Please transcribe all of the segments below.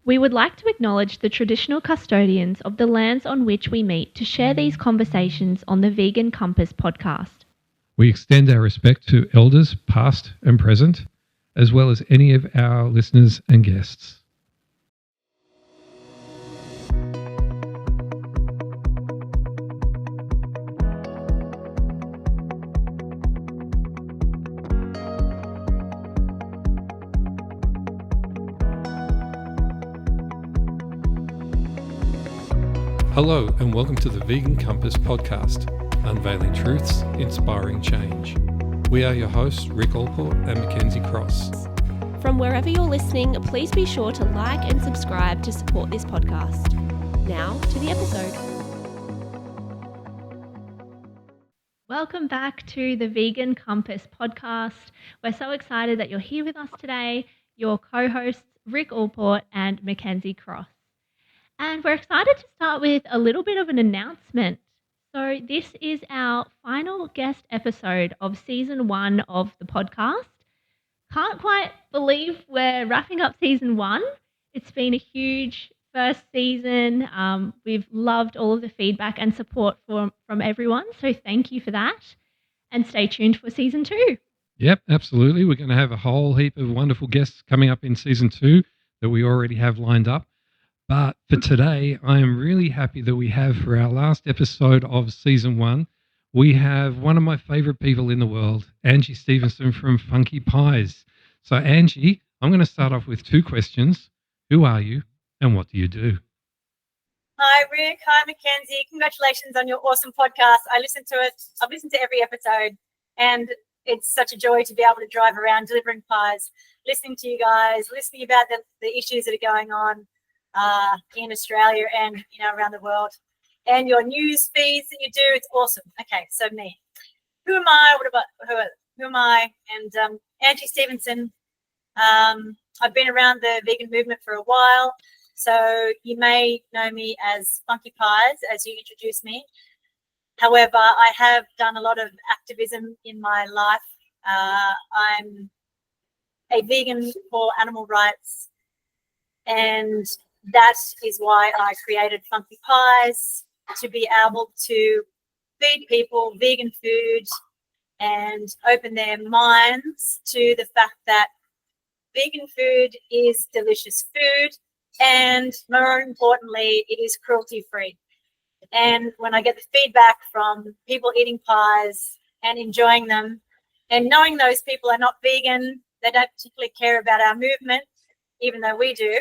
We would like to acknowledge the traditional custodians of the lands on which we meet to share these conversations on the Vegan Compass podcast. We extend our respect to elders past and present, as well as any of our listeners and guests. Hello and welcome to the Vegan Compass podcast, unveiling truths, inspiring change. We are your hosts, Rick Allport and Mackenzie Cross. From wherever you're listening, please be sure to like and subscribe to support this podcast. Now to the episode. Welcome back to the Vegan Compass podcast. We're so excited that you're here with us today, your co-hosts Rick Allport and Mackenzie Cross. And we're excited to start with a little bit of an announcement. So this is our final guest episode of season 1 of the podcast. Can't quite believe we're wrapping up season 1. It's been a huge first season. We've loved all of the feedback and support from everyone. So thank you for that. And stay tuned for season 2. Yep, absolutely. We're going to have a whole heap of wonderful guests coming up in season 2 that we already have lined up. But for today, I am really happy that we have, for our last episode of season 1, we have one of my favorite people in the world, Angie Stephenson from Funky Pies. So Angie, I'm going to start off with 2 questions. Who are you and what do you do? Hi, Rick. Hi, Mackenzie. Congratulations on your awesome podcast. I listen to it. I've listened to every episode, and it's such a joy to be able to drive around delivering pies, listening to you guys, listening about the issues that are going on in Australia and around the world, and your news feeds that you do. It's awesome. Okay, so me. Who am I? Who am I? And Angie Stephenson. I've been around the vegan movement for a while, so you may know me as Funky Pies as you introduced me. However, I have done a lot of activism in my life. I'm a vegan for animal rights, and that is why I created Funky Pies, to be able to feed people vegan food and open their minds to the fact that vegan food is delicious food, and more importantly, it is cruelty-free. And when I get the feedback from people eating pies and enjoying them, and knowing those people are not vegan, they don't particularly care about our movement, even though we do.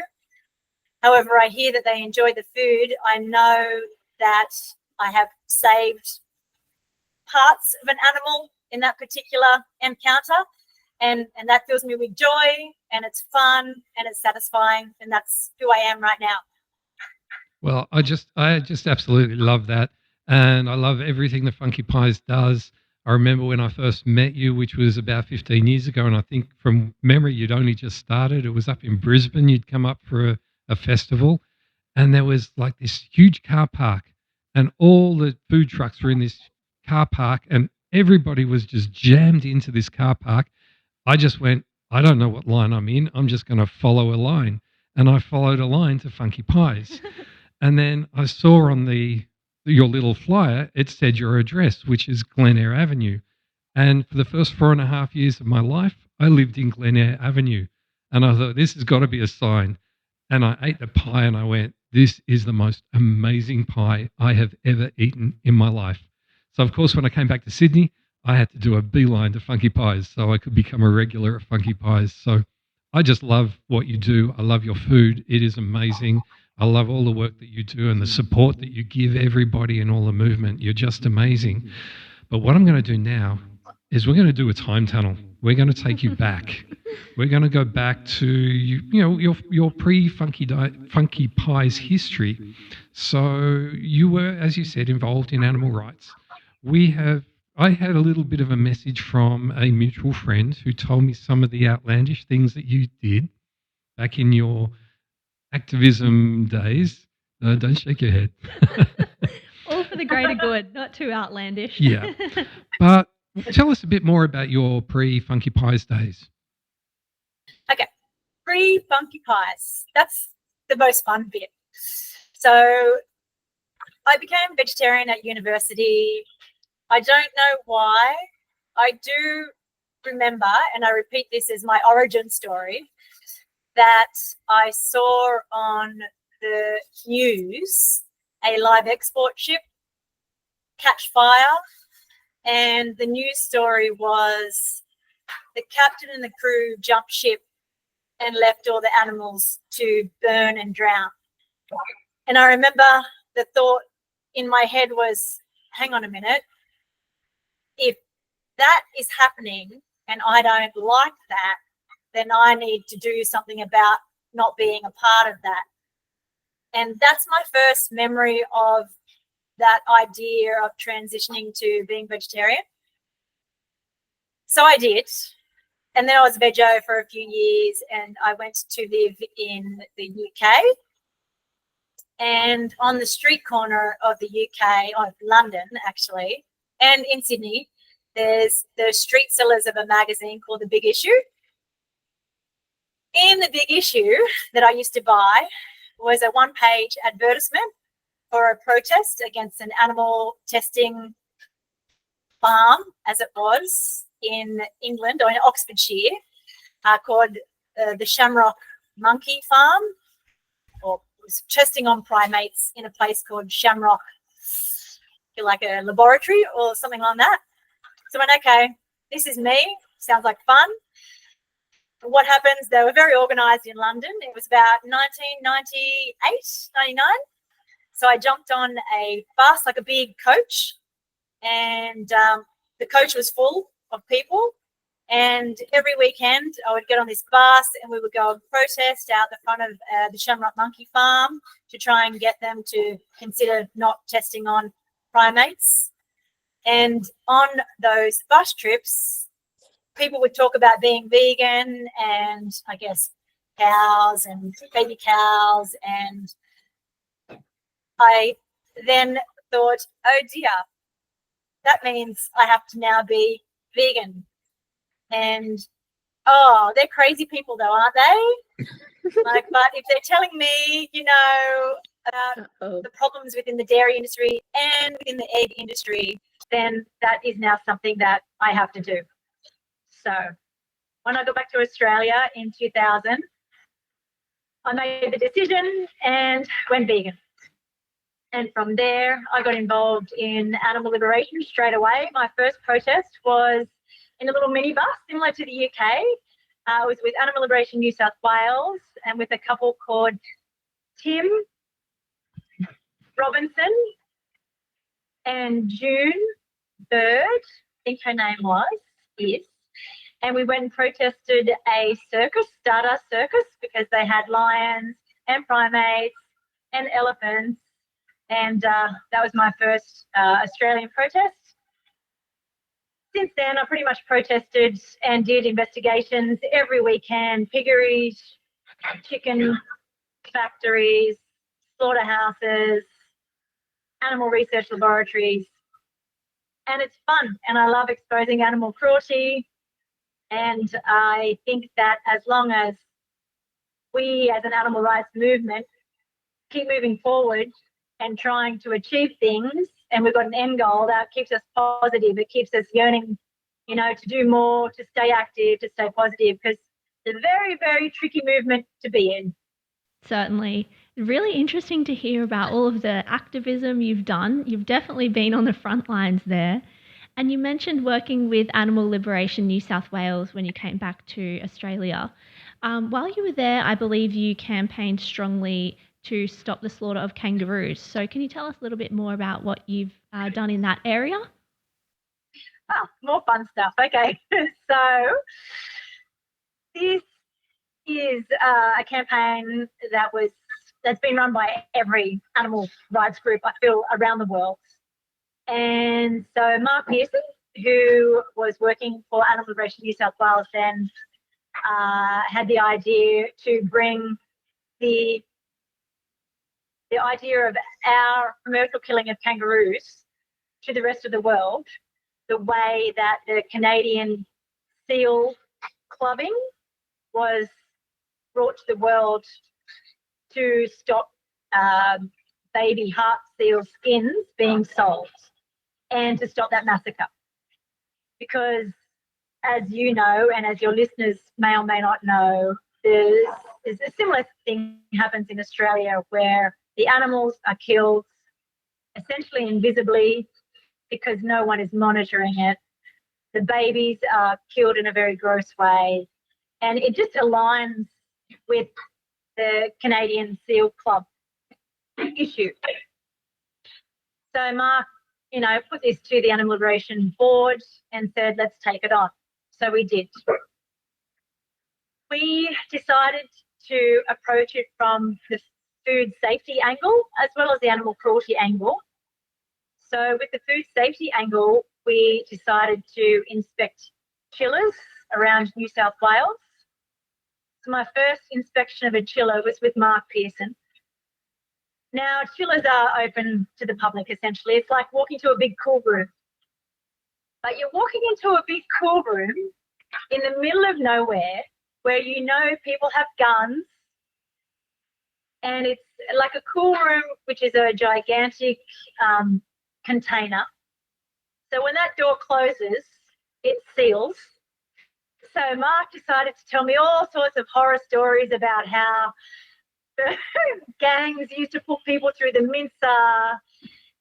However, I hear that they enjoy the food. I know that I have saved parts of an animal in that particular encounter, and that fills me with joy, and it's fun, and it's satisfying, and that's who I am right now. Well, I just absolutely love that, and I love everything that Funky Pies does. I remember when I first met you, which was about 15 years ago, and I think from memory you'd only just started. It was up in Brisbane. You'd come up for a festival, and there was like this huge car park, and all the food trucks were in this car park, and everybody was just jammed into this car park. I just went, I don't know what line I'm in. I'm just going to follow a line. And I followed a line to Funky Pies. And then I saw on your little flyer, it said your address, which is Glen Eyre Avenue. And for the first 4.5 years of my life, I lived in Glen Eyre Avenue. And I thought, this has got to be a sign. And I ate the pie and I went, this is the most amazing pie I have ever eaten in my life. So, of course, when I came back to Sydney, I had to do a beeline to Funky Pies so I could become a regular at Funky Pies. So I just love what you do. I love your food. It is amazing. I love all the work that you do and the support that you give everybody in all the movement. You're just amazing. But what I'm going to do now is we're going to do a time tunnel. We're going to take you back. We're going to go back to your pre-Funky Pies history. So you were, as you said, involved in animal rights. I had a little bit of a message from a mutual friend who told me some of the outlandish things that you did back in your activism days. Don't shake your head. All for the greater good, not too outlandish. Yeah. But tell us a bit more about your pre-Funky Pies days. Okay. Pre-Funky Pies. That's the most fun bit. So I became vegetarian at university. I don't know why. I do remember, and I repeat this as my origin story, that I saw on the news a live export ship catch fire, and the news story was the captain and the crew jumped ship and left all the animals to burn and drown. And I remember the thought in my head was, hang on a minute, if that is happening and I don't like that, then I need to do something about not being a part of that. And that's my first memory of that idea of transitioning to being vegetarian. So I did. And then I was veggie for a few years, and I went to live in the UK. And on the street corner of the UK, of London actually, and in Sydney, there's the street sellers of a magazine called The Big Issue. In The Big Issue that I used to buy was a one-page advertisement for a protest against an animal testing farm, as it was in England or in Oxfordshire, called the Shamrock Monkey Farm, or was testing on primates in a place called Shamrock, like a laboratory or something like that. So I went, okay, this is me, sounds like fun. What happens, they were very organised in London. It was about 1998, 99. So I jumped on a bus, like a big coach, and the coach was full of people. And every weekend I would get on this bus and we would go and protest out the front of the Shamrock Monkey Farm to try and get them to consider not testing on primates. And on those bus trips, people would talk about being vegan and, I guess, cows and baby cows. And I then thought, oh dear, that means I have to now be vegan. And, oh, they're crazy people though, aren't they? Like, but if they're telling me, you know, about the problems within the dairy industry and within the egg industry, then that is now something that I have to do. So when I got back to Australia in 2000, I made the decision and went vegan. And from there, I got involved in Animal Liberation straight away. My first protest was in a little minibus, similar to the UK. I was with Animal Liberation New South Wales and with a couple called Tim Robinson and June Bird, I think her name is. And we went and protested a circus, Stardust Circus, because they had lions and primates and elephants. And that was my first Australian protest. Since then, I pretty much protested and did investigations every weekend, piggeries, chicken factories, slaughterhouses, animal research laboratories. And it's fun, and I love exposing animal cruelty. And I think that as long as we as an animal rights movement keep moving forward and trying to achieve things, and we've got an end goal that keeps us positive, it keeps us yearning, you know, to do more, to stay active, to stay positive, because it's a very, very tricky movement to be in. Certainly. Really interesting to hear about all of the activism you've done. You've definitely been on the front lines there. And you mentioned working with Animal Liberation New South Wales when you came back to Australia. While you were there, I believe you campaigned strongly to stop the slaughter of kangaroos. So can you tell us a little bit more about what you've done in that area? Oh, more fun stuff. Okay. So this is a campaign that's been run by every animal rights group, I feel, around the world. And so Mark Pearson, who was working for Animal Liberation New South Wales then, had the idea to bring the idea of our commercial killing of kangaroos to the rest of the world, the way that the Canadian seal clubbing was brought to the world to stop baby heart seal skins being sold and to stop that massacre. Because as you know, and as your listeners may or may not know, there's a similar thing happens in Australia where the animals are killed essentially invisibly because no one is monitoring it. The babies are killed in a very gross way. And it just aligns with the Canadian Seal Club issue. So Mark, put this to the Animal Liberation Board and said, let's take it on. So we did. We decided to approach it from the food safety angle as well as the animal cruelty angle. So with the food safety angle, we decided to inspect chillers around New South Wales. So my first inspection of a chiller was with Mark Pearson. Now, chillers are open to the public, essentially. It's like walking to a big cool room. But you're walking into a big cool room in the middle of nowhere where people have guns, and it's like a cool room, which is a gigantic container. So when that door closes, it seals. So Mark decided to tell me all sorts of horror stories about how the gangs used to put people through the mincer,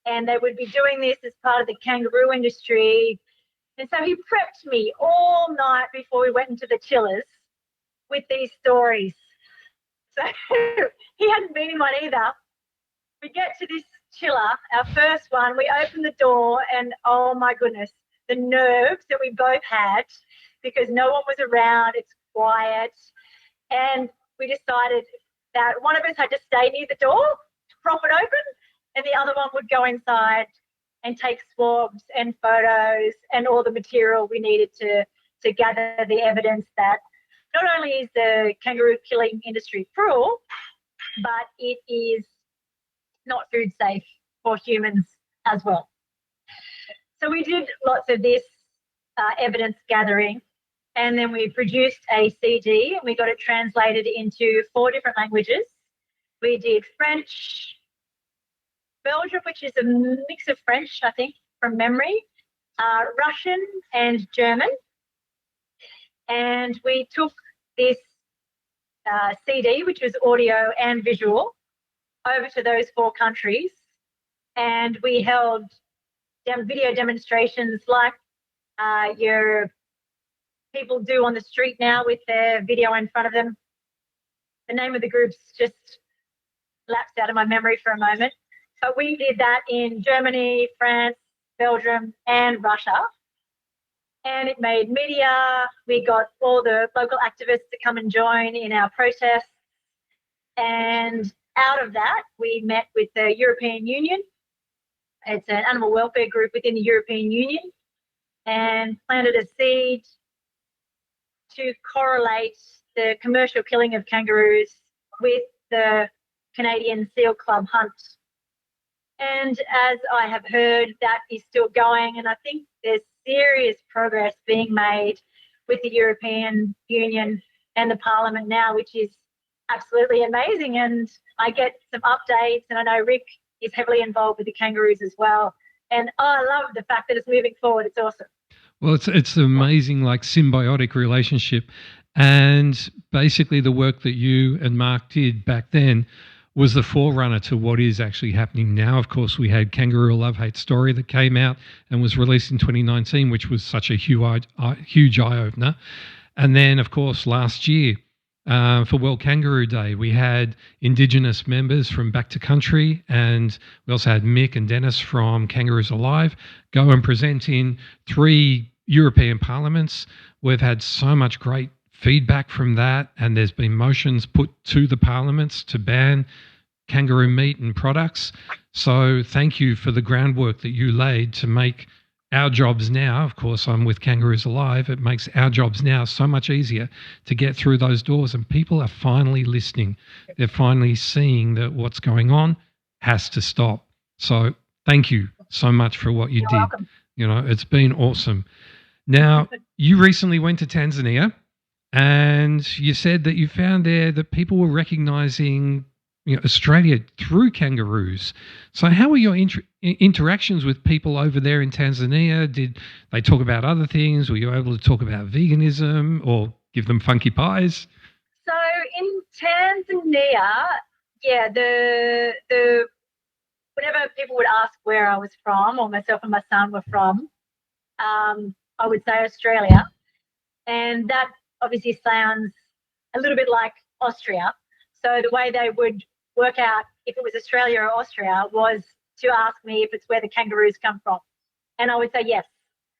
and they would be doing this as part of the kangaroo industry. And so he prepped me all night before we went into the chillers with these stories. So he hadn't been in one either. We get to this chiller, our first one, we open the door and oh my goodness, the nerves that we both had because no one was around, it's quiet. And we decided that one of us had to stay near the door to prop it open and the other one would go inside and take swabs and photos and all the material we needed to gather the evidence that not only is the kangaroo killing industry cruel, but it is not food safe for humans as well. So we did lots of this evidence gathering, and then we produced a CD and we got it translated into 4 different languages. We did French, Belgium, which is a mix of French, I think, from memory, Russian and German. And we took this CD, which was audio and visual, over to those 4 countries. And we held video demonstrations like your people do on the street now with their video in front of them. The name of the groups just lapsed out of my memory for a moment. But we did that in Germany, France, Belgium, and Russia. And it made media. We got all the local activists to come and join in our protests. And out of that, we met with the European Union. It's an animal welfare group within the European Union, and planted a seed to correlate the commercial killing of kangaroos with the Canadian Seal Club hunt. And as I have heard, that is still going, and I think there's serious progress being made with the European Union and the Parliament now, which is absolutely amazing. And I get some updates, and I know Rick is heavily involved with the kangaroos as well. And I love the fact that it's moving forward. It's awesome. Well, it's an amazing, symbiotic relationship. And basically the work that you and Mark did back then was the forerunner to what is actually happening now. Of course, we had Kangaroo Love-Hate Story that came out and was released in 2019, which was such a huge eye-opener. And then, of course, last year, for World Kangaroo Day, we had Indigenous members from Back to Country, and we also had Mick and Dennis from Kangaroos Alive go and present in 3 European parliaments. We've had so much great feedback from that, and there's been motions put to the parliaments to ban kangaroo meat and products. So thank you for the groundwork that you laid to make our jobs now, of course, I'm with Kangaroos Alive, it makes our jobs now so much easier to get through those doors, and people are finally listening. They're finally seeing that what's going on has to stop. So thank you so much for what you You're did. welcome. It's been awesome. Now, you recently went to Tanzania, and you said that you found there that people were recognizing Australia through kangaroos. So how were your interactions with people over there in Tanzania? Did they talk about other things? Were you able to talk about veganism or give them funky pies? So in Tanzania, yeah, the whenever people would ask where I was from, or myself and my son were from, I would say Australia, and that obviously sounds a little bit like Austria. So the way they would work out if it was Australia or Austria was to ask me if it's where the kangaroos come from, and I would say yes.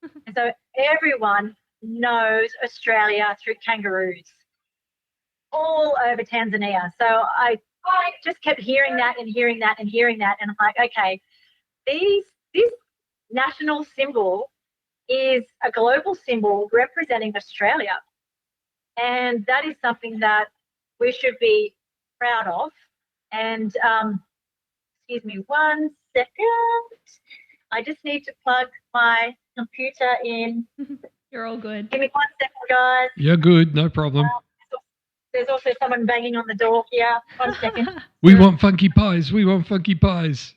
And so everyone knows Australia through kangaroos all over Tanzania. So I just kept hearing that and hearing that and hearing that, and I'm like, okay, this national symbol is a global symbol representing Australia. And that is something that we should be proud of. And excuse me 1 second. I just need to plug my computer in. You're all good. Give me 1 second, guys. You're good, no problem. There's also someone banging on the door here. 1 second. We want funky pies. We want funky pies.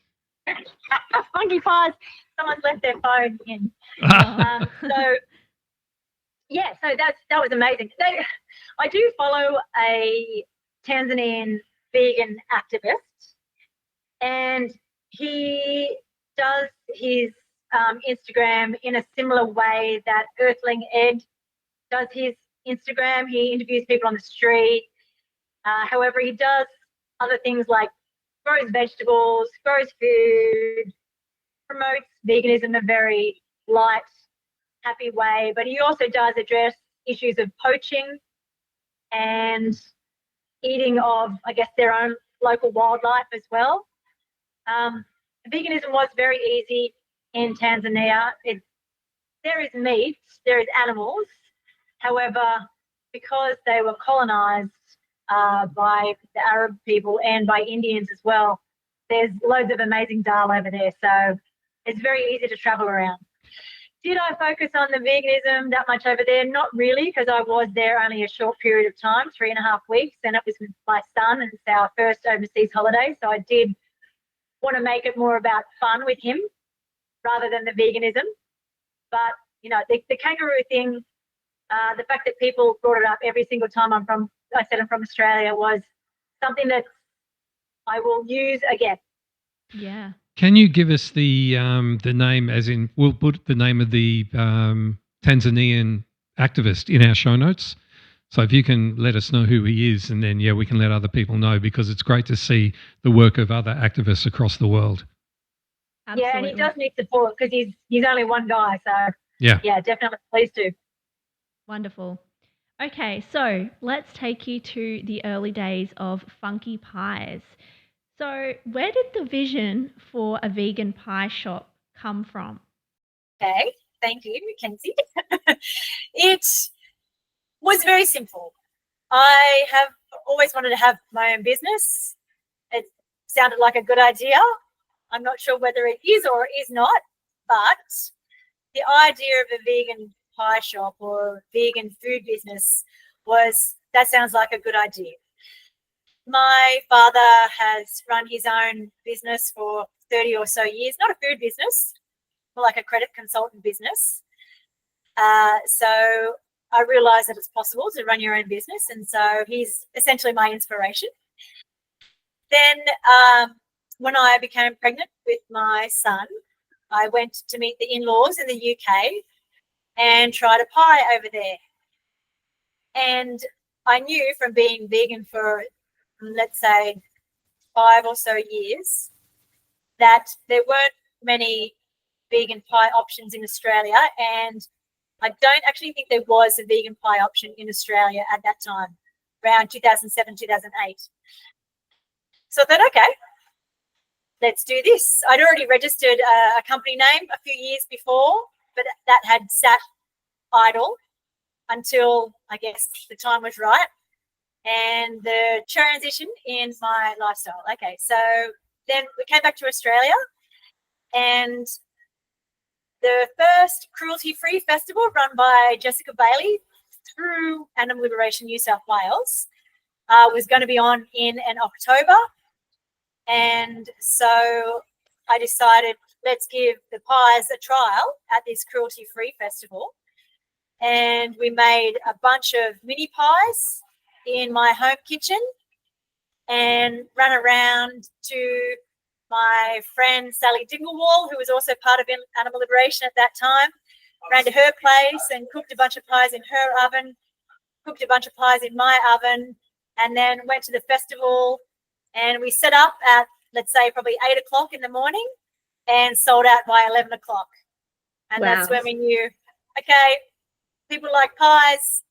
Funky pies. Someone's left their phone in. So yeah, so that was amazing. I do follow a Tanzanian vegan activist, and he does his Instagram in a similar way that Earthling Ed does his Instagram. He interviews people on the street. However, he does other things like grows vegetables, grows food, promotes veganism in a very light, happy way. But he also does address issues of poaching and eating of, I guess, their own local wildlife as well. Veganism was very easy in Tanzania. There is meat, there is animals. However, because they were colonized by the Arab people and by Indians as well, there's loads of amazing dal over there. So it's very easy to travel around. Did I focus on the veganism that much over there? Not really, because I was there only a short period of time, 3.5 weeks, and it was with my son, and it's our first overseas holiday. So I did want to make it more about fun with him rather than the veganism. But, the kangaroo thing, the fact that people brought it up every single time I said I'm from Australia was something that I will use again. Yeah. Can you give us the name, as in we'll put the name of the Tanzanian activist in our show notes. So if you can let us know who he is, and then, we can let other people know, because it's great to see the work of other activists across the world. Absolutely. Yeah, and he does need support because he's only one guy. So yeah, definitely, please do. Wonderful. Okay, so let's take you to the early days of Funky Pies. So where did the vision for a vegan pie shop come from? Okay, thank you, Mackenzie. It was very simple. I have always wanted to have my own business. It sounded like a good idea. I'm not sure whether it is or is not, but the idea of a vegan pie shop or vegan food business that sounds like a good idea. My father has run his own business for 30 or so years, not a food business, more like a credit consultant business. So I realized that it's possible to run your own business, and so he's essentially my inspiration. Then when I became pregnant with my son, I went to meet the in-laws in the UK and tried a pie over there. And I knew from being vegan for, let's say, 5 or so years, that there weren't many vegan pie options in Australia, and I don't actually think there was a vegan pie option in Australia at that time, around 2007, 2008. So I thought, okay, let's do this. I'd already registered a company name a few years before, but that had sat idle until, I guess, the time was right and the transition in my lifestyle. Okay, so then we came back to Australia, and the first cruelty-free festival run by Jessica Bailey through Animal Liberation New South Wales was going to be on in October. And so I decided, let's give the pies a trial at this cruelty-free festival. And we made a bunch of mini pies in my home kitchen and ran around to my friend Sally Dinglewall, who was also part of Animal Liberation at that time, ran to her place and cooked a bunch of pies in her oven, cooked a bunch of pies in my oven, and then went to the festival. And we set up at, let's say, probably 8 o'clock in the morning and sold out by 11 o'clock. And Wow. that's when we knew, okay, people like pies,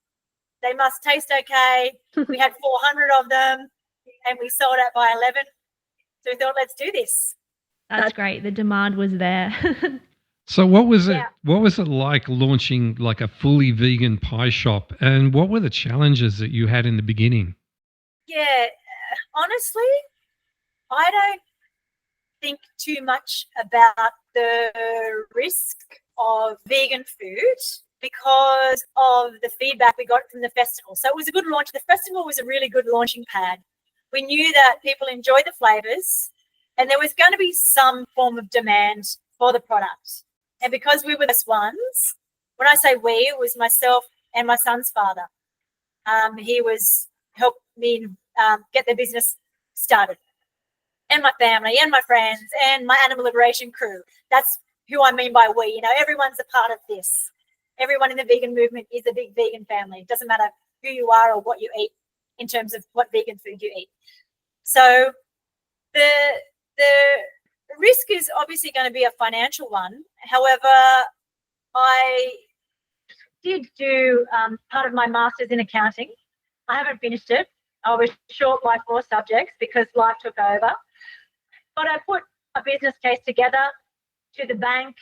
they must taste okay. We had 400 of them and we sold out by 11. So we thought, let's do this. That's great. The demand was there. So what was it? Yeah. What was it like launching like a fully vegan pie shop, and what were the challenges that you had in the beginning? Yeah, honestly, I don't think too much about the risk of vegan food because of the feedback we got from the festival. So it was a good launch. The festival was a really good launching pad. We knew that people enjoyed the flavors and there was going to be some form of demand for the product. And because we were the ones, when I say we, it was myself and my son's father. He was helped me get the business started, and my family and my friends and my Animal Liberation crew. That's who I mean by we. You know, everyone's a part of this. Everyone in the vegan movement is a big vegan family. It doesn't matter who you are or what you eat in terms of what vegan food you eat. So the risk is obviously going to be a financial one. However, I did do part of my master's in accounting. I haven't finished it. I was short by 4 subjects because life took over. But I put a business case together to the bank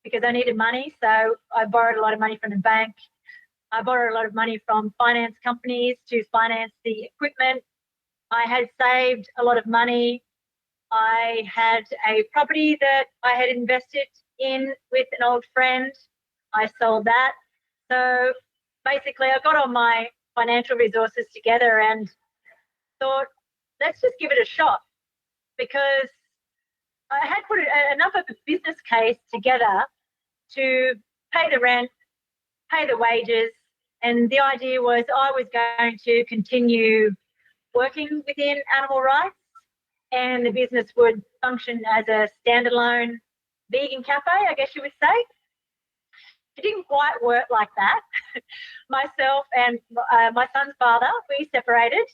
because I needed money. So I borrowed a lot of money from the bank. I borrowed a lot of money from finance companies to finance the equipment. I had saved a lot of money. I had a property that I had invested in with an old friend. I sold that. So basically I got all my financial resources together and thought, let's just give it a shot, because I had put enough of a business case together to pay the rent, pay the wages, and the idea was I was going to continue working within animal rights and the business would function as a standalone vegan cafe, I guess you would say. It didn't quite work like that. Myself and my son's father, we separated,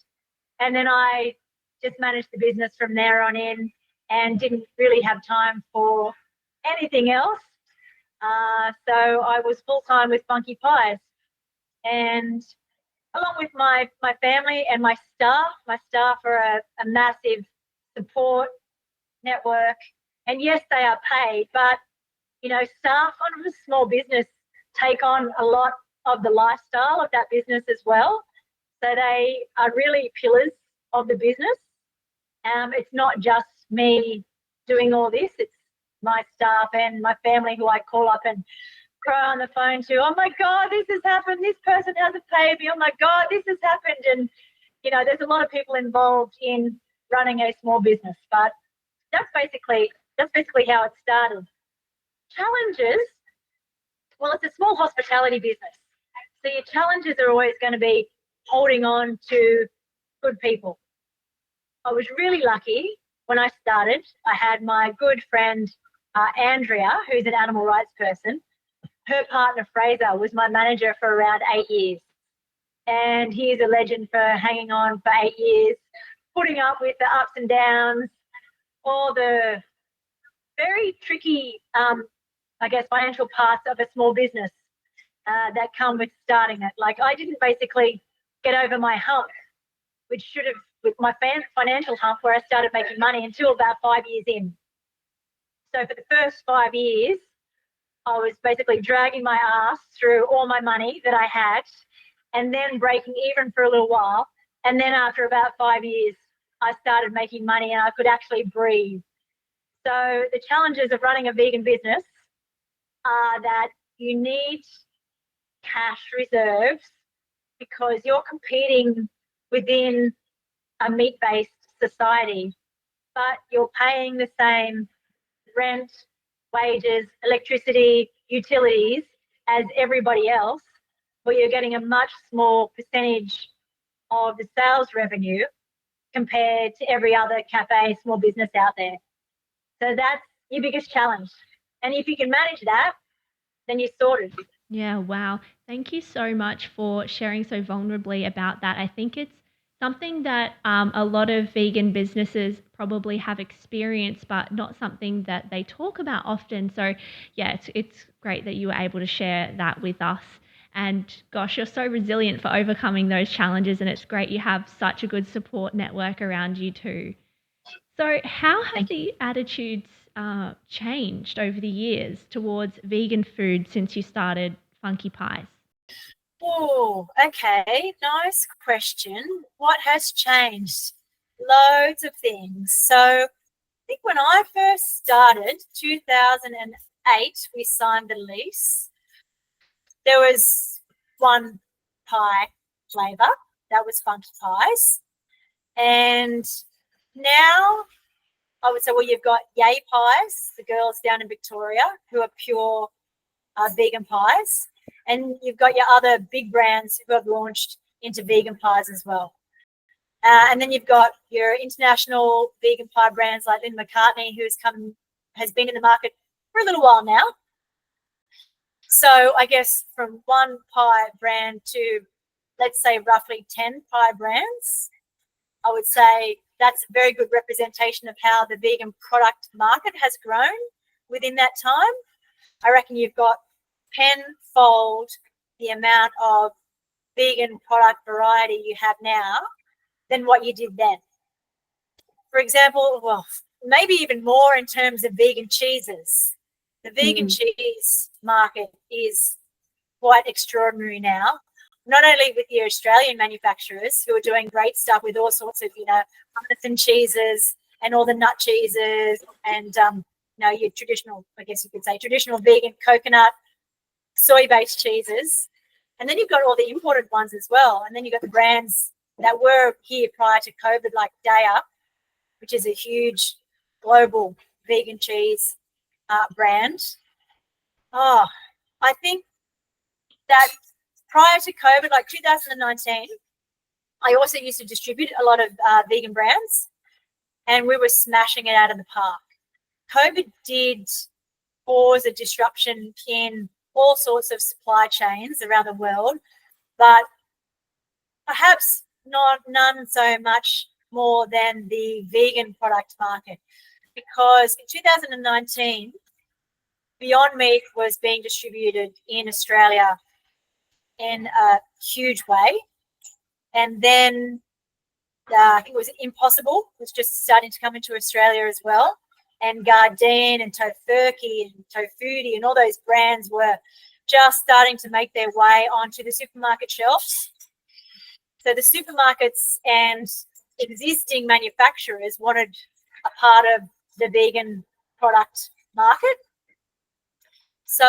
and then I just managed the business from there on in and didn't really have time for anything else. So I was full-time with Funky Pies. And along with my family and my staff are a massive support network. And yes, they are paid, but, you know, staff on a small business take on a lot of the lifestyle of that business as well. So they are really pillars of the business. It's not just me doing all this, it's my staff and my family who I call up and cry on the phone to. Oh my God, this has happened. This person hasn't paid me. Oh my God, this has happened. And, you know, there's a lot of people involved in running a small business, but that's basically how it started. Challenges, well, it's a small hospitality business. So your challenges are always going to be holding on to good people. I was really lucky when I started. I had my good friend, Andrea, who's an animal rights person. Her partner, Fraser, was my manager for around 8 years. And he is a legend for hanging on for 8 years, putting up with the ups and downs, all the very tricky, I guess, financial parts of a small business that come with starting it. Like, I didn't basically get over my hump, which should have, with my financial hump where I started making money, until about 5 years in. So for the first 5 years, I was basically dragging my ass through all my money that I had and then breaking even for a little while. And then after about 5 years, I started making money and I could actually breathe. So the challenges of running a vegan business are that you need cash reserves because you're competing within a meat-based society. but you're paying the same rent, wages, electricity, utilities as everybody else, but you're getting a much small percentage of the sales revenue compared to every other cafe, small business out there. So that's your biggest challenge. And if you can manage that, then you're sorted. Yeah, wow. Thank you so much for sharing so vulnerably about that. I think it's something that a lot of vegan businesses probably have experienced, but not something that they talk about often. So, yeah, it's great that you were able to share that with us. And gosh, you're so resilient for overcoming those challenges, and it's great you have such a good support network around you too. So, how have the attitudes changed over the years towards vegan food since you started Funky Pies? Oh, okay. Nice question. What has changed? Loads of things. So I think when I first started, 2008, we signed the lease. There was one pie flavour, that was Funky Pies. And now I would say, well, you've got Yay Pies, the girls down in Victoria, who are pure vegan pies. And you've got your other big brands who have launched into vegan pies as well. And then you've got your international vegan pie brands like Lynn McCartney, has been in the market for a little while now. So I guess from one pie brand to, let's say, roughly 10 pie brands, I would say that's a very good representation of how the vegan product market has grown within that time. I reckon you've got tenfold the amount of vegan product variety you have now than what you did then. For example, well, maybe even more in terms of vegan cheeses. The vegan cheese market is quite extraordinary now, not only with your Australian manufacturers who are doing great stuff with all sorts of, artisan cheeses and all the nut cheeses and, your traditional, I guess you could say, traditional vegan coconut, soy-based cheeses. And then you've got all the imported ones as well. And then you've got the brands that were here prior to COVID, like Daya, which is a huge global vegan cheese brand. Oh, I think that prior to COVID, like 2019, I also used to distribute a lot of vegan brands, and we were smashing it out of the park. COVID did cause a disruption in all sorts of supply chains around the world, but perhaps none so much more than the vegan product market, because in 2019, Beyond Meat was being distributed in Australia in a huge way. And then I think it was Impossible was just starting to come into Australia as well. And Gardein and Tofurky and Tofuti and all those brands were just starting to make their way onto the supermarket shelves. So the supermarkets and existing manufacturers wanted a part of the vegan product market. So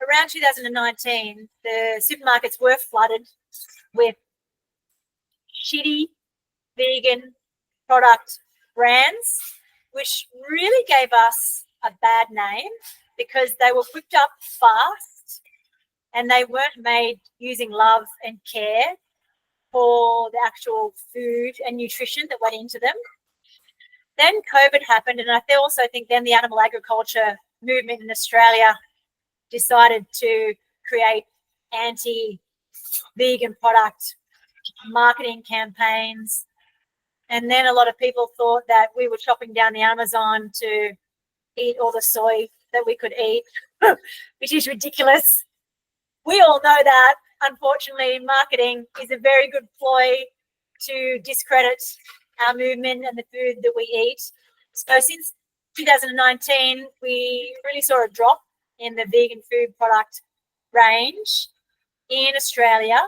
around 2019, the supermarkets were flooded with shitty vegan product brands, which really gave us a bad name because they were whipped up fast and they weren't made using love and care for the actual food and nutrition that went into them. Then COVID happened, and I also think then the animal agriculture movement in Australia decided to create anti-vegan product marketing campaigns. And then a lot of people thought that we were chopping down the Amazon to eat all the soy that we could eat, which is ridiculous. We all know that, unfortunately, marketing is a very good ploy to discredit our movement and the food that we eat. So since 2019, we really saw a drop in the vegan food product range in Australia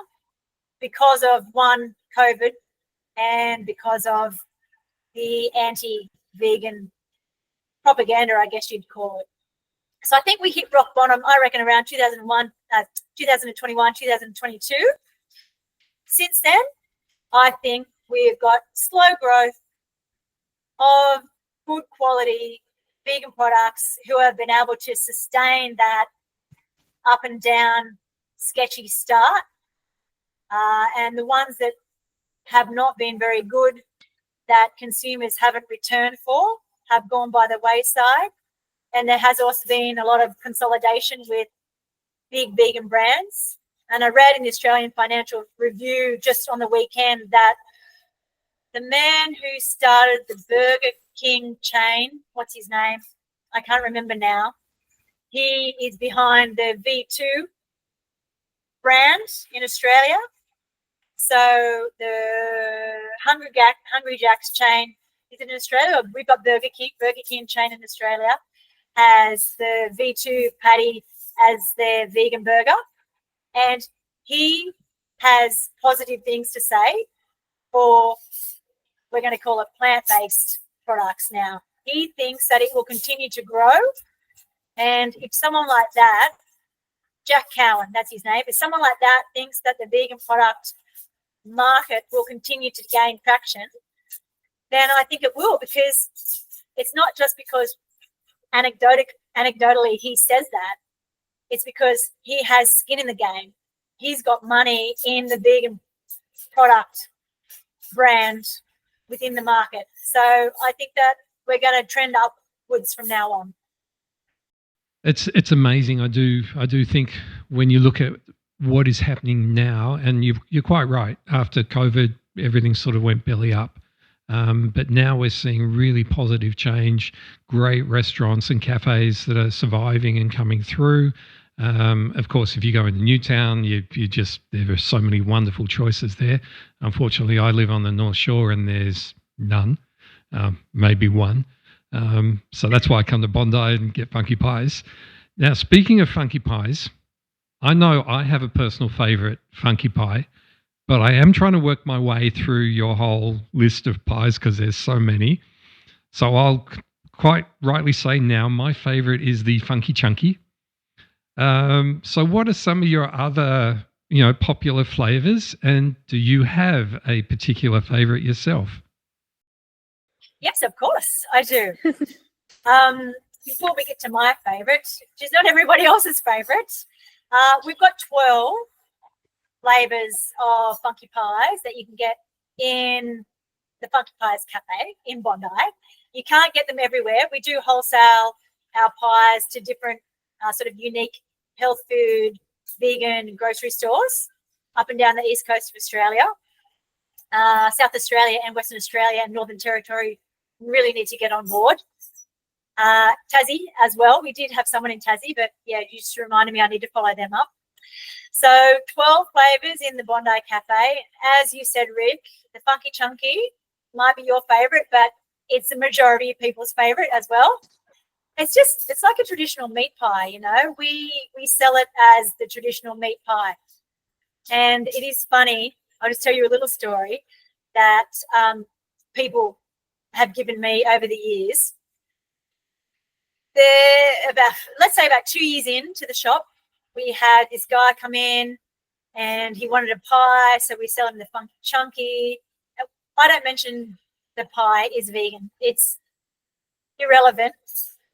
because of, one, COVID, and because of the anti-vegan propaganda, I guess you'd call it. So I think we hit rock bottom, I reckon, around 2021, 2022. Since then, I think we've got slow growth of good quality vegan products who have been able to sustain that up and down sketchy start. And the ones that have not been very good, that consumers haven't returned for, have gone by the wayside. And there has also been a lot of consolidation with big vegan brands. And I read in the Australian Financial Review just on the weekend that the man who started the Burger King chain, what's his name? I can't remember now. He is behind the V2 brand in Australia. So the Hungry Jack's chain is in Australia. We've got Burger King chain in Australia has the V2 patty as their vegan burger. And he has positive things to say for, we're going to call it plant-based products now. He thinks that it will continue to grow. And if someone like that, Jack Cowan, that's his name, if someone like that thinks that the vegan product market will continue to gain traction, then I think it will, because it's not just because anecdotally he says that. It's because he has skin in the game. He's got money in the vegan product brand within the market. So I think that we're going to trend upwards from now on. It's amazing. I do think when you look at what is happening now, and you're quite right. After COVID, everything sort of went belly up. But now we're seeing really positive change, great restaurants and cafes that are surviving and coming through. Of course, if you go into Newtown, there are so many wonderful choices there. Unfortunately, I live on the North Shore and there's none, maybe one. So that's why I come to Bondi and get funky pies. Now, speaking of funky pies, I know I have a personal favourite funky pie, but I am trying to work my way through your whole list of pies because there's so many. So I'll quite rightly say now my favourite is the Funky Chunky. So what are some of your other, popular flavours, and do you have a particular favourite yourself? Yes, of course, I do. Before we get to my favourite, which is not everybody else's favourite, we've got 12 flavours of funky pies that you can get in the Funky Pies Cafe in Bondi. You can't get them everywhere. We do wholesale our pies to different sort of unique health food, vegan grocery stores up and down the east coast of Australia. South Australia and Western Australia and Northern Territory really need to get on board. Tassie as well. We did have someone in Tassie, but yeah, you just reminded me I need to follow them up. So 12 flavours in the Bondi Cafe. As you said, Rick, the Funky Chunky might be your favourite, but it's the majority of people's favourite as well. It's like a traditional meat pie, We sell it as the traditional meat pie. And it is funny. I'll just tell you a little story that people have given me over the years. Let's say about 2 years into the shop, we had this guy come in and he wanted a pie, so we sell him the Funky Chunky. I don't mention the pie is vegan. It's irrelevant.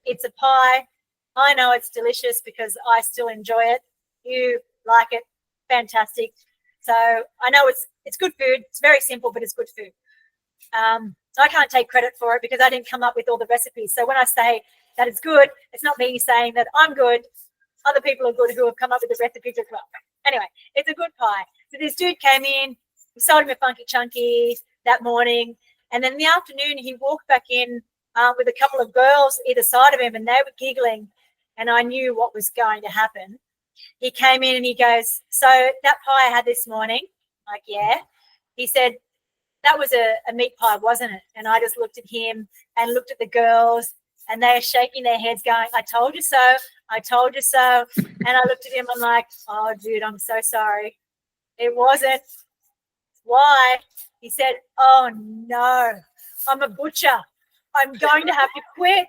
It's a pie. I know it's delicious because I still enjoy it. You like it. Fantastic. So I know it's good food. It's very simple, but it's good food. I can't take credit for it because I didn't come up with all the recipes. So when I say that it's good, it's not me saying that I'm good. Other people are good who have come up with the recipes as well. Anyway, it's a good pie. So this dude came in, we sold him a Funky Chunky that morning, and then in the afternoon he walked back in with a couple of girls either side of him, and they were giggling, and I knew what was going to happen. He came in and he goes, "So that pie I had this morning?" I'm like, "Yeah." He said, "That was a meat pie, wasn't it?" And I just looked at him and looked at the girls, and they're shaking their heads going, "I told you so. I told you so." And I looked at him, I'm like, "Oh, dude, I'm so sorry. It wasn't." "Why?" He said, "Oh, no, I'm a butcher. I'm going to have to quit."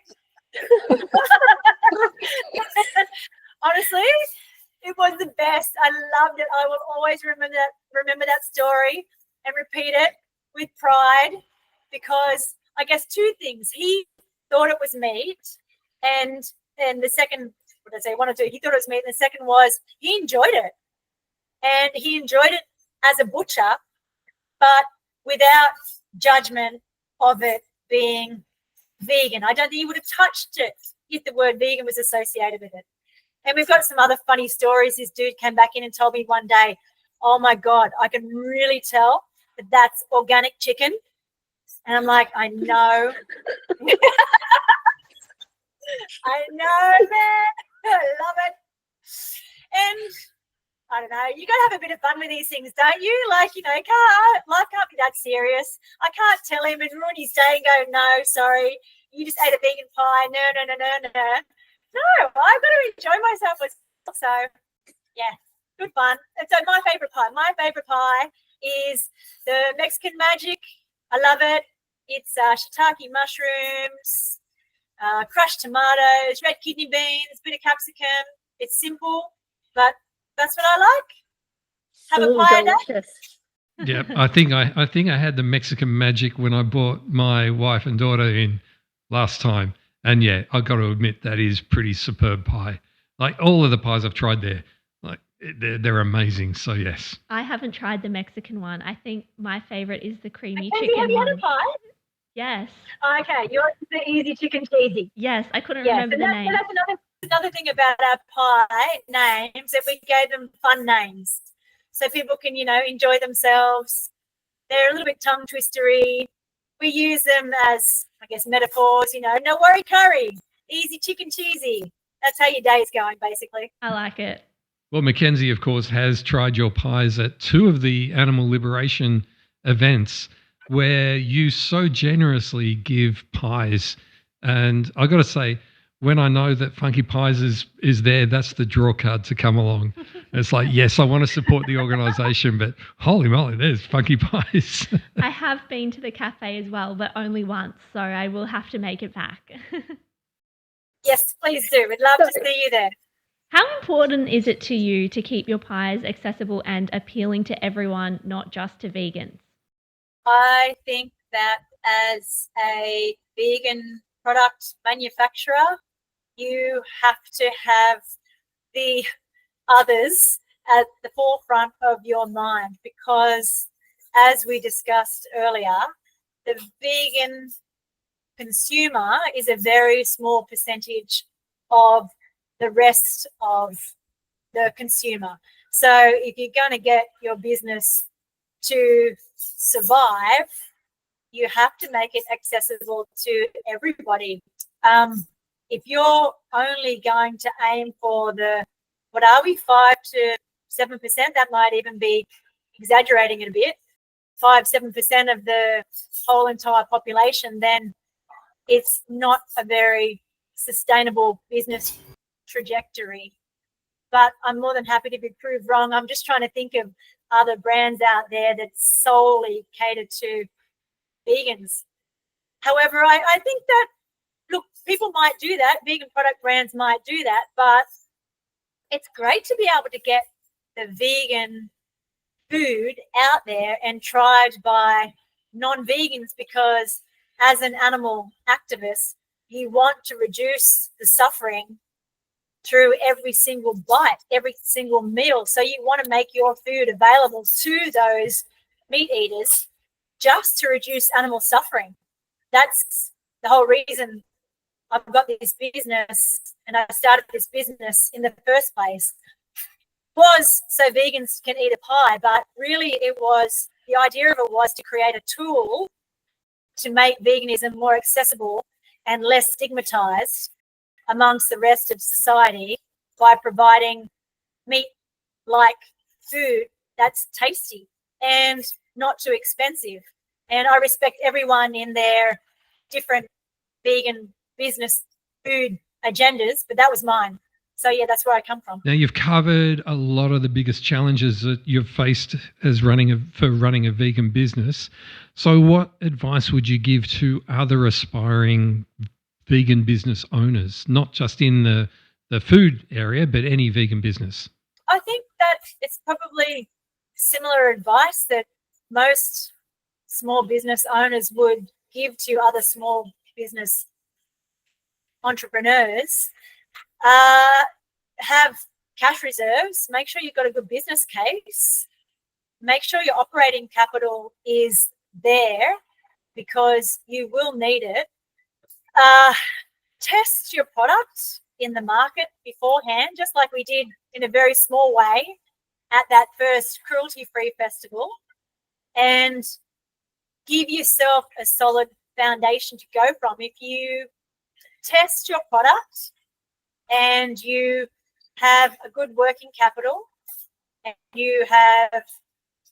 Honestly, it was the best. I loved it. I will always remember that story and repeat it with pride, because I guess two things. He thought it was meat, and the second, what did I say, one or two, he thought it was meat, and the second was he enjoyed it. And he enjoyed it as a butcher, but without judgment of it being vegan. I don't think he would have touched it if the word vegan was associated with it. And we've got some other funny stories. This dude came back in and told me one day, oh my God, I can really tell that that's organic chicken. And I'm like, I know. I know, man. I love it. And I don't know, you got to have a bit of fun with these things, don't you? Like, life can't be that serious. I can't tell him and ruin his day and go, no, sorry, you just ate a vegan pie. No. No, I've got to enjoy myself. So, yeah, good fun. And so my favourite pie is the Mexican Magic. I love it. It's shiitake mushrooms, crushed tomatoes, red kidney beans, bit of capsicum. It's simple, but that's what I like. Have a pie a day. Yeah, I think I had the Mexican Magic when I brought my wife and daughter in last time, and yeah, I've got to admit that is pretty superb pie. Like all of the pies I've tried there, like they're amazing. So yes, I haven't tried the Mexican one. I think my favorite is the creamy Mackenzie, chicken have you one. had a pie? Yes. Okay, yours is the easy chicken cheesy. Yes, I couldn't remember the name. So that's another thing about our pie names, that we gave them fun names so people can, enjoy themselves. They're a little bit tongue twistery. We use them as, I guess, metaphors, no worry curry, easy chicken cheesy. That's how your day is going, basically. I like it. Well, Mackenzie, of course, has tried your pies at 2 of the Animal Liberation events where you so generously give pies. And I got to say, when I know that Funky Pies is there, that's the draw card to come along. It's like, yes, I want to support the organisation, but holy moly, there's Funky Pies. I have been to the cafe as well, but only once, so I will have to make it back. Yes, please do. We'd love to see you there. How important is it to you to keep your pies accessible and appealing to everyone, not just to vegans? I think that as a vegan product manufacturer, you have to have the others at the forefront of your mind, because as we discussed earlier, the vegan consumer is a very small percentage of the rest of the consumer. So if you're going to get your business to survive, you have to make it accessible to everybody. If you're only going to aim for 5 to 7%, that might even be exaggerating it a bit, 5-7% of the whole entire population, then it's not a very sustainable business trajectory. But I'm more than happy to be proved wrong. I'm just trying to think of other brands out there that solely cater to vegans. However, I think that, look, people might do that. Vegan product brands might do that, but it's great to be able to get the vegan food out there and tried by non-vegans, because as an animal activist, you want to reduce the suffering through every single bite, every single meal. So you want to make your food available to those meat eaters just to reduce animal suffering. That's the whole reason I've got this business, and I started this business in the first place, was so vegans can eat a pie. But really the idea of it was to create a tool to make veganism more accessible and less stigmatized amongst the rest of society by providing meat-like food that's tasty and not too expensive. And I respect everyone in their different vegan business food agendas, but that was mine. So yeah, that's where I come from. Now, you've covered a lot of the biggest challenges that you've faced as running a vegan business. So what advice would you give to other aspiring vegan business owners, not just in the food area, but any vegan business? I think that it's probably similar advice that most small business owners would give to other small business entrepreneurs, have cash reserves. Make sure you've got a good business case. Make sure your operating capital is there because you will need it. Test your product in the market beforehand, just like we did in a very small way at that first cruelty-free festival, and give yourself a solid foundation to go from. If you test your product and you have a good working capital and you have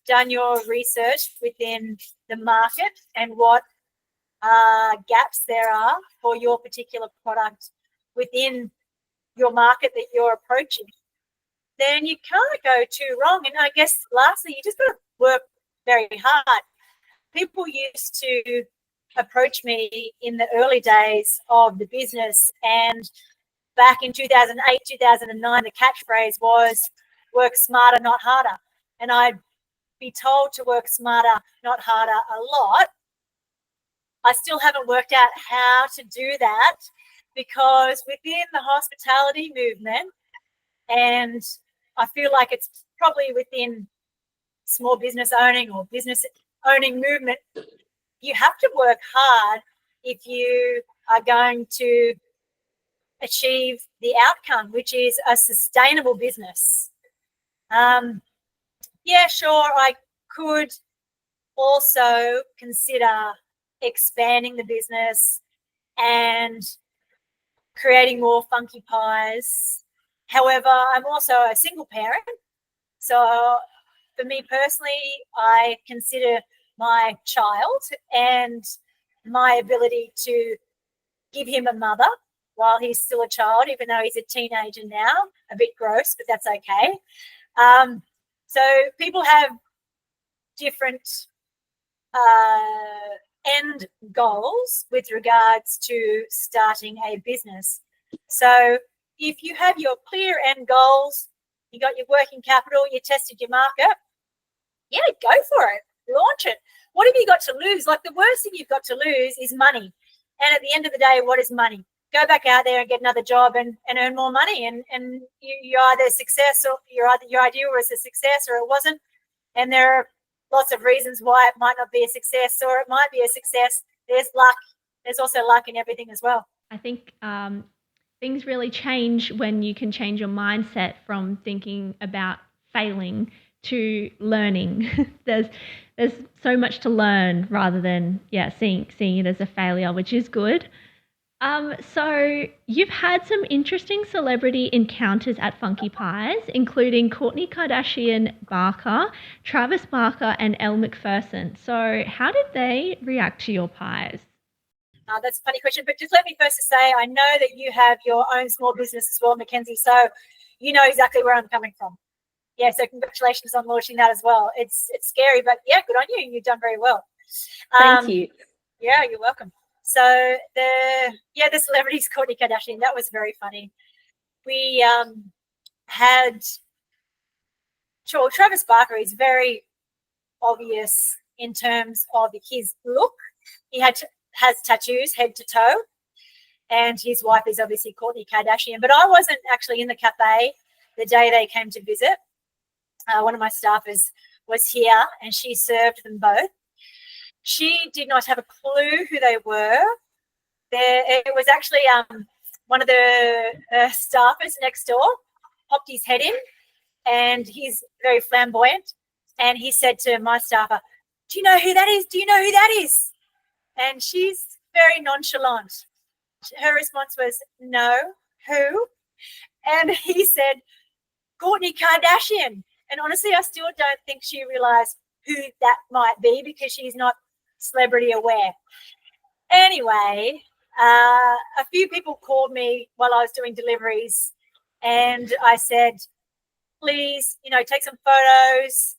done your research within the market and what gaps there are for your particular product within your market that you're approaching, then you can't go too wrong. And I guess lastly, you just got to work very hard. People used to approach me in the early days of the business, and back in 2008, 2009, the catchphrase was work smarter, not harder. And I'd be told to work smarter, not harder a lot. I still haven't worked out how to do that, because within the hospitality movement, and I feel like it's probably within small business owning or business owning movement, you have to work hard if you are going to achieve the outcome, which is a sustainable business. Yeah, sure, I could also consider expanding the business and creating more funky pies. However, I'm also a single parent. So for me personally, I consider my child and my ability to give him a mother while he's still a child, even though he's a teenager now, a bit gross, but that's okay. So people have different end goals with regards to starting a business. So if you have your clear end goals, you got your working capital, you tested your market, yeah, go for it, launch it. What have you got to lose? Like, the worst thing you've got to lose is money. And at the end of the day, what is money? Go back out there and get another job and earn more money. And you either success, or your idea was a success or it wasn't. And there are lots of reasons why it might not be a success, or it might be a success. There's luck. There's also luck in everything as well. I think things really change when you can change your mindset from thinking about failing to learning. There's so much to learn rather than seeing it as a failure, which is good. So you've had some interesting celebrity encounters at Funky Pies, including Kourtney Kardashian Barker, Travis Barker, and Elle Macpherson. So how did they react to your pies? That's a funny question, but just let me first say, I know that you have your own small business as well, Mackenzie, so you know exactly where I'm coming from. Yeah, so congratulations on launching that as well. It's scary, but yeah, good on you. You've done very well. Thank you. Yeah, you're welcome. So the celebrities, Kourtney Kardashian, that was very funny. We had Travis Barker is very obvious in terms of his look. He has tattoos head to toe, and his wife is obviously Kourtney Kardashian. But I wasn't actually in the cafe the day they came to visit. One of my staffers was here, and she served them both. She did not have a clue who they were. It was actually one of the staffers next door popped his head in, and he's very flamboyant. And he said to my staffer, "Do you know who that is? Do you know who that is?" And she's very nonchalant. Her response was, "No, who?" And he said, "Kourtney Kardashian." And honestly, I still don't think she realized who that might be because she's not celebrity aware. Anyway, a few people called me while I was doing deliveries, and I said, please, take some photos,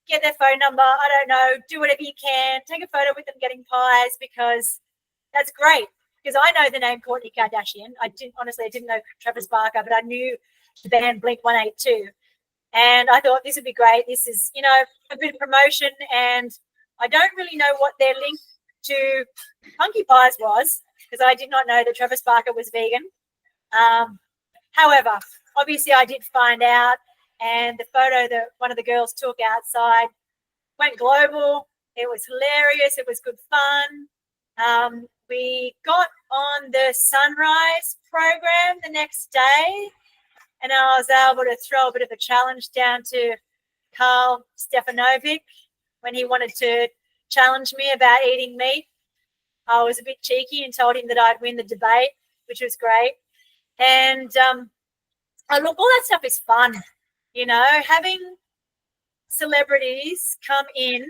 get their phone number, I don't know, do whatever you can, take a photo with them getting pies, because that's great. Because I know the name Kourtney Kardashian. I didn't know Travis Barker, but I knew the band Blink-182. And I thought this would be great. This is, a bit of promotion, and I don't really know what their link to Funky Pies was, because I did not know that Travis Barker was vegan. However, obviously I did find out, and the photo that one of the girls took outside went global. It was hilarious. It was good fun. We got on the Sunrise program the next day, and I was able to throw a bit of a challenge down to Carl Stefanovic when he wanted to challenge me about eating meat. I was a bit cheeky and told him that I'd win the debate, which was great. And look, all that stuff is fun. You know, having celebrities come in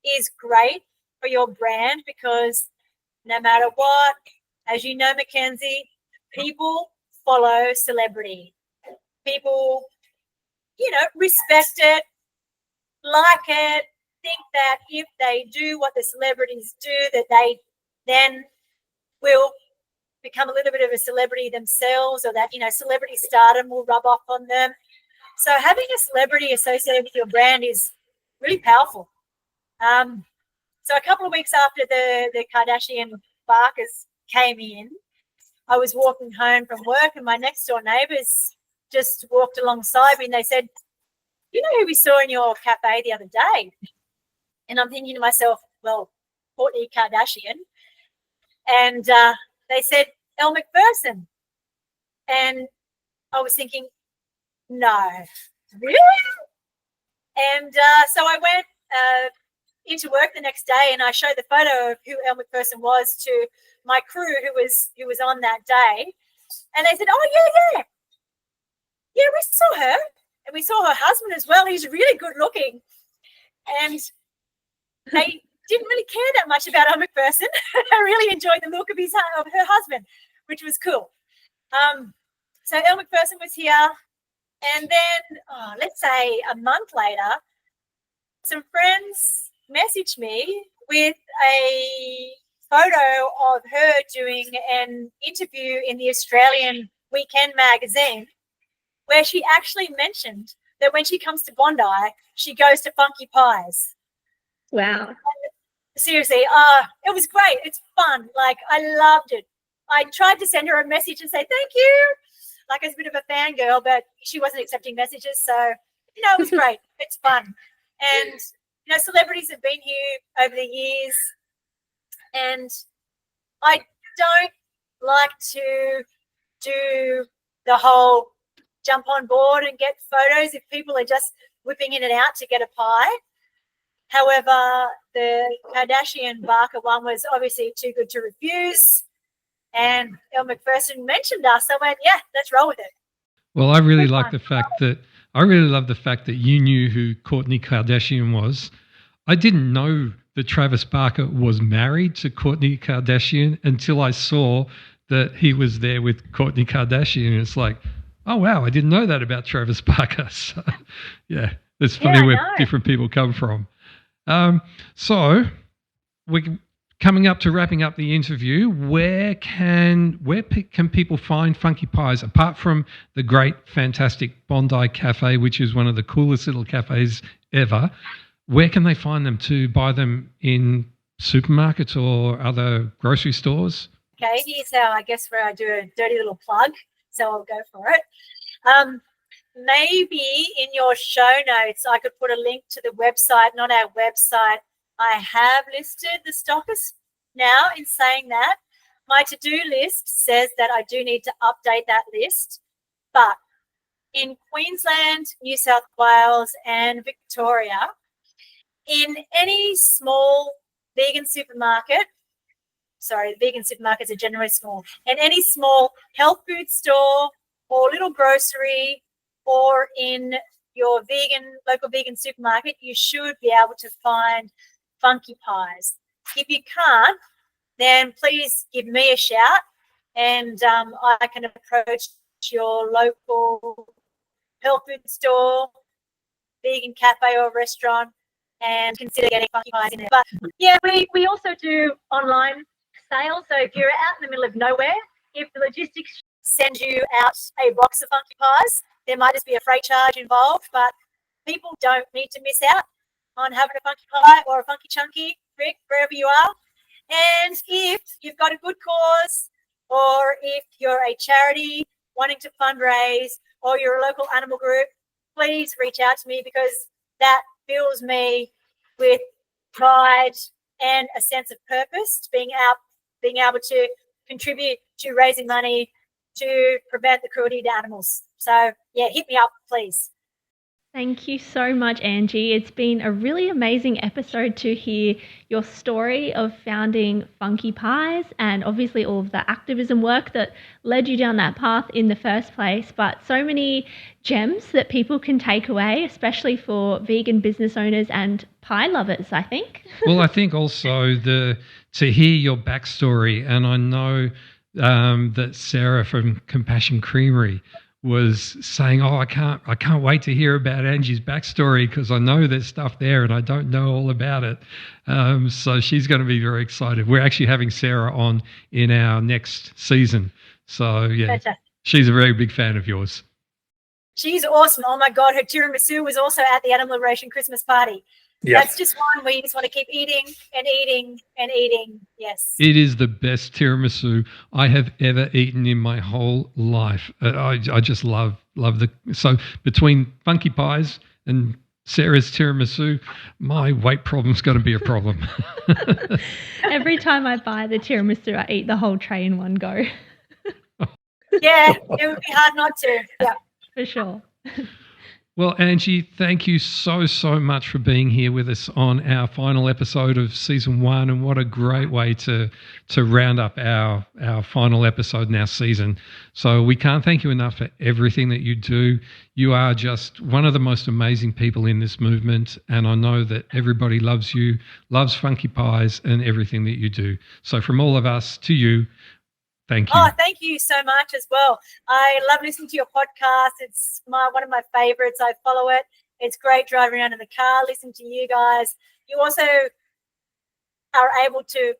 is great for your brand, because no matter what, as you know, Mackenzie, people follow celebrity. People, you know, respect it, like it, think that if they do what the celebrities do, that they then will become a little bit of a celebrity themselves, or that, you know, celebrity stardom will rub off on them. So having a celebrity associated with your brand is really powerful. So a couple of weeks after the Kardashian Barkers came in, I was walking home from work, and my next door neighbours just walked alongside me, and they said, "You know who we saw in your cafe the other day?" And I'm thinking to myself, well, Kourtney Kardashian. And they said, Elle Macpherson. And I was thinking, no, really? And so I went into work the next day, and I showed the photo of who Elle Macpherson was to my crew who was on that day. And they said, oh, yeah, we saw her. And we saw her husband as well. He's really good looking. And they didn't really care that much about Elle Macpherson. I really enjoyed the look of her husband, which was cool. So Elle Macpherson was here. And then, let's say a month later, some friends messaged me with a photo of her doing an interview in the Australian Weekend magazine, where she actually mentioned that when she comes to Bondi, she goes to Funky Pies. Wow. Seriously, it was great. It's fun. Like, I loved it. I tried to send her a message and say thank you, like as a bit of a fangirl, but she wasn't accepting messages. So, you know, it was great. It's fun. And, you know, celebrities have been here over the years, and I don't like to do the whole jump on board and get photos if people are just whipping in and out to get a pie. However, the Kardashian Barker one was obviously too good to refuse, and Elle Macpherson mentioned us. I went, yeah, let's roll with it. Well, I really love the fact that you knew who Kourtney Kardashian was. I didn't know that Travis Barker was married to Kourtney Kardashian until I saw that he was there with Kourtney Kardashian. It's like, oh wow, I didn't know that about Travis Barker. So, yeah, it's funny where different people come from. So we're coming up to wrapping up the interview. Where can people find Funky Pies, apart from the great, fantastic Bondi Cafe, which is one of the coolest little cafes ever? Where can they find them to buy them in supermarkets or other grocery stores? Okay, here's how where I do a dirty little plug. So I'll go for it. Maybe in your show notes, I could put a link to the website. Not our website. I have listed the stockist now. In saying that, my to-do list says that I do need to update that list. But in Queensland, New South Wales and Victoria, in any small vegan supermarket, vegan supermarkets are generally small, in any small health food store or little grocery, or in your local vegan supermarket, you should be able to find Funky Pies. If you can't, then please give me a shout, and I can approach your local health food store, vegan cafe or restaurant, and consider getting Funky Pies in there. But yeah, we also do online sales. So if you're out in the middle of nowhere, if the logistics send you out a box of Funky Pies, there might just be a freight charge involved, but people don't need to miss out on having a Funky Pie or a Funky Chunky, Rick, wherever you are. And if you've got a good cause, or if you're a charity wanting to fundraise, or you're a local animal group, please reach out to me, because that fills me with pride and a sense of purpose, being able to contribute to raising money to prevent the cruelty to animals. So yeah, hit me up, please. Thank you so much, Angie. It's been a really amazing episode to hear your story of founding Funky Pies and obviously all of the activism work that led you down that path in the first place, but so many gems that people can take away, especially for vegan business owners and pie lovers, I think. Well, I think also to hear your backstory, and I know that Sarah from Compassion Creamery was saying, I can't wait to hear about Angie's backstory, because I know there's stuff there and I don't know all about it. So she's going to be very excited. We're actually having Sarah on in our next season. So yeah, Fantastic. She's a very big fan of yours. She's awesome. Oh my God, her tiramisu was also at the Animal Liberation Christmas party. Yeah. That's just one where you just want to keep eating and eating and eating. Yes. It is the best tiramisu I have ever eaten in my whole life. I just love so between Funky Pies and Sarah's tiramisu, my weight problem's going to be a problem. Every time I buy the tiramisu, I eat the whole tray in one go. Yeah, it would be hard not to. Yeah. For sure. Well, Angie, thank you so much for being here with us on our final episode of season 1, and what a great way to round up our final episode in our season. So we can't thank you enough for everything that you do. You are just one of the most amazing people in this movement, and I know that everybody loves you, loves Funky Pies and everything that you do. So from all of us to you, thank you. Oh, thank you so much as well. I love listening to your podcast. It's one of my favorites. I follow it. It's great driving around in the car, listening to you guys. You also are able to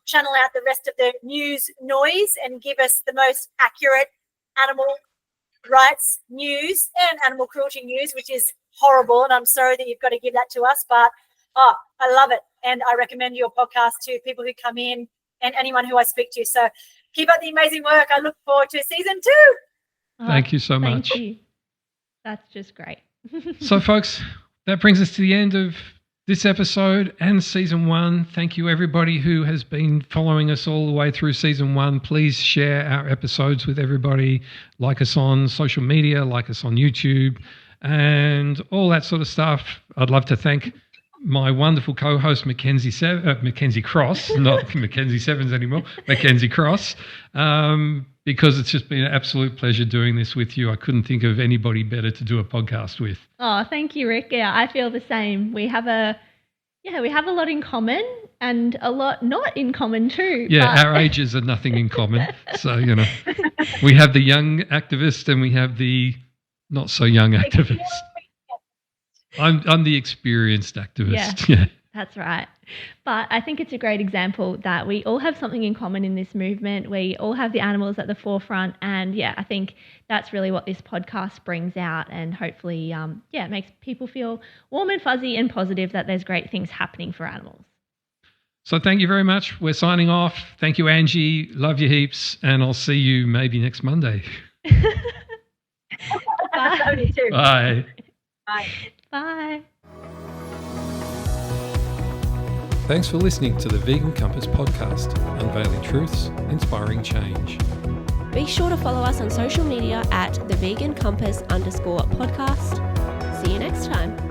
channel out the rest of the news noise and give us the most accurate animal rights news and animal cruelty news, which is horrible. And I'm sorry that you've got to give that to us, but I love it. And I recommend your podcast to people who come in and anyone who I speak to. So keep up the amazing work. I look forward to season 2. Thank you so much. Thank you. That's just great. So, folks, that brings us to the end of this episode and season 1. Thank you, everybody who has been following us all the way through season 1. Please share our episodes with everybody. Like us on social media, like us on YouTube, and all that sort of stuff. I'd love to thank my wonderful co-host, Mackenzie Cross, not Mackenzie Sevens anymore, Mackenzie Cross, because it's just been an absolute pleasure doing this with you. I couldn't think of anybody better to do a podcast with. Oh, thank you, Rick. Yeah, I feel the same. We have a lot in common and a lot not in common too. Yeah, our ages are nothing in common. So, we have the young activist and we have the not so young activist. I'm the experienced activist. Yeah, that's right. But I think it's a great example that we all have something in common in this movement. We all have the animals at the forefront. And yeah, I think that's really what this podcast brings out, and hopefully, it makes people feel warm and fuzzy and positive that there's great things happening for animals. So thank you very much. We're signing off. Thank you, Angie. Love you heaps. And I'll see you maybe next Monday. Bye. Love you too. Bye. Bye. Bye. Thanks for listening to the Vegan Compass podcast, unveiling truths, inspiring change. Be sure to follow us on social media at @thevegancompass_podcast. See you next time.